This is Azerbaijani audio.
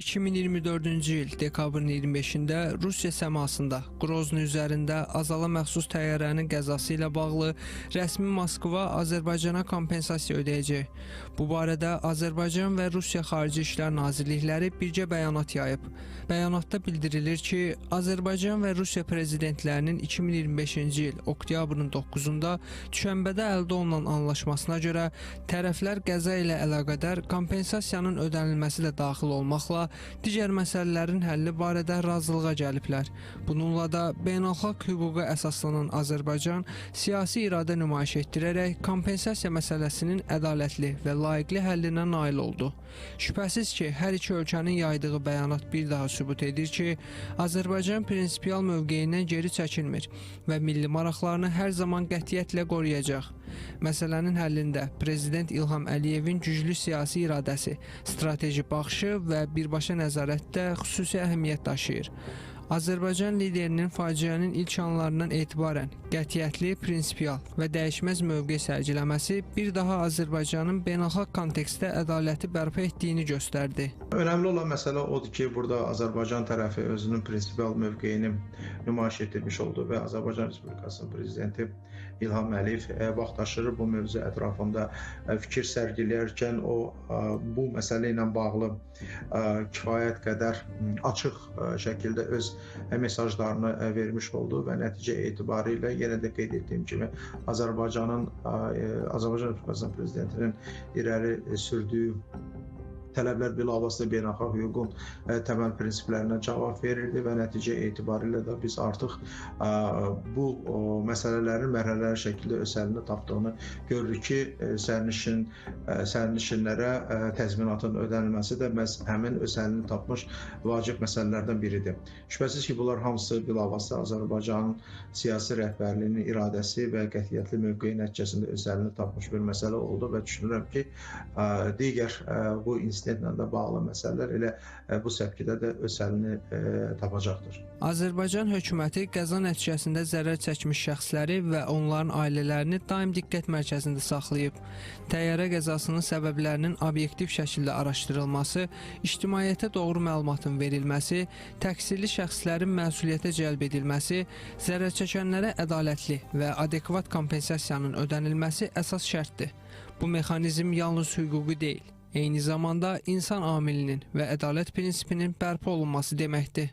2024-cü il dekabrın 25-də Rusiya səmasında Qrozny üzərində Azala məxsus təyyarənin qəzası ilə bağlı rəsmi Moskva Azərbaycana kompensasiya ödəyəcək. Bu barədə Azərbaycan və Rusiya Xarici İşlər Nazirlikləri birgə bəyanat yayıb. Bəyanatda bildirilir ki, Azərbaycan və Rusiya prezidentlərinin 2025-ci il oktyabrın 9-da Düşənbədə əldə olunan anlaşmasına görə tərəflər qəza ilə əlaqədar kompensasiyanın ödənilməsi də daxil olmaqla digər məsələlərin həlli barədə razılığa gəliblər. Bununla da beynəlxalq hüquqa əsaslanan Azərbaycan siyasi iradə nümayiş etdirərək kompensasiya məsələsinin ədalətli və layiqli həllinə nail oldu. Şübhəsiz ki, hər iki ölkənin yaydığı bəyanat bir daha sübut edir ki, Azərbaycan prinsipial mövqeyindən geri çəkilmir və milli maraqlarını hər zaman qətiyyətlə qoruyacaq. Məsələnin həllində Prezident İlham Əliyevin güclü siyasi iradəsi, strateji baxışı və birbaşa nəzarətdə xüsusi əhəmiyyət daşıyır. Azərbaycan liderinin faciənin ilk anlarından etibarən qətiyyətli, prinsipial və dəyişməz mövqe sərgiləməsi bir daha Azərbaycanın beynəlxalq kontekstdə ədaləti bərpa etdiyini göstərdi. Önəmli olan məsələ odur ki, burada Azərbaycan tərəfi özünün prinsipial mövqeyini nümayiş etdirmiş oldu və Azərbaycan Respublikasının prezidenti İlham Əliyev vaxtaşırı bu mövzu ətrafında fikir sərgiləyərkən o bu məsələ ilə bağlı kifayət qədər açıq şəkildə öz mesajlarını vermiş oldu və nəticə etibarilə yenə də qeyd etdiyim kimi Azərbaycan Respublikasının prezidentinin irəli sürdüyü tələblər bilavasitə beynəlxalq hüququn təməl prinsiplərinə cavab verirdi və nəticə etibarilə də biz artıq bu məsələlərin mərhələli şəkildə öz həllini tapdığını görürük ki, sərnişinlərə təzminatın ödənilməsi də məhz həmin öz həllini tapmış vacib məsələlərdən biridir. Şübhəsiz ki, bunlar hamısı bilavasitə Azərbaycanın siyasi rəhbərliyinin iradəsi və qətiyyətli mövqeyi nəticəsində öz həllini tapmış bir məsələ oldu və düşünürəm ki, digər bu insidentlə də bağlı məsələlər elə bu səpkidə də öz həllini tapacaqdır. Azərbaycan hökuməti qəza nəticəsində zərər çəkmiş şəxsləri və onların ailələrini daim diqqət mərkəzində saxlayıb. Təyyarə qəzasının səbəblərinin obyektiv şəkildə araşdırılması, ictimaiyyətə doğru məlumatın verilməsi, təqsirli şəxslərin məsuliyyətə cəlb edilməsi, zərər çəkənlərə ədalətli və adekvat kompensasiyanın ödənilməsi əsas şərtdir. Bu mexanizm yalnız hüquqi deyil, eyni zamanda insan amilinin və ədalət prinsipinin bərpa olunması deməkdir.